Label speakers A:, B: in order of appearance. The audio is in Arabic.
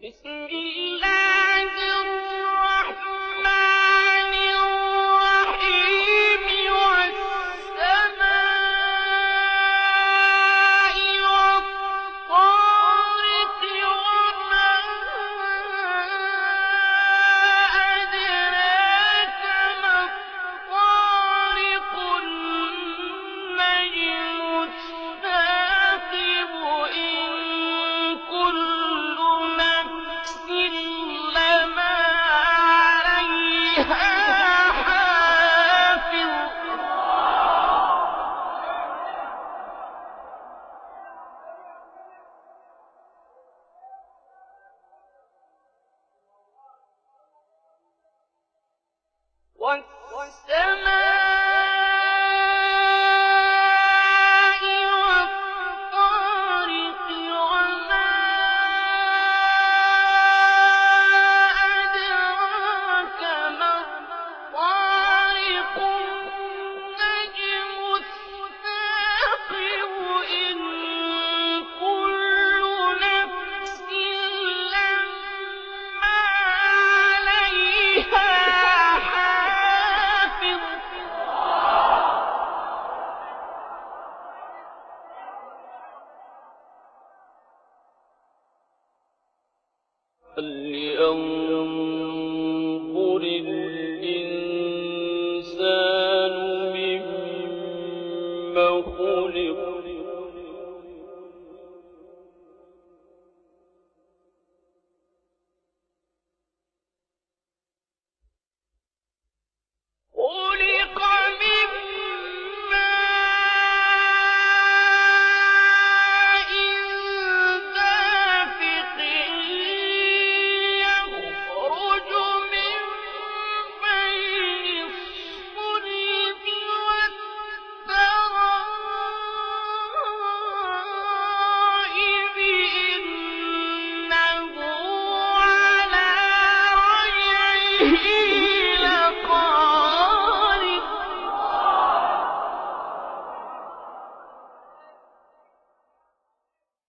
A: بسم الله الرحمن الرحيم والسماء والطارق وما أدراك ما الطارق النجم الثاقب إن كل نفس لما عليها حافظ والسماء والطارق وما أدراك ما الطارق النجم الثاقب إن كل نفس لما عليها حافظ فلينظر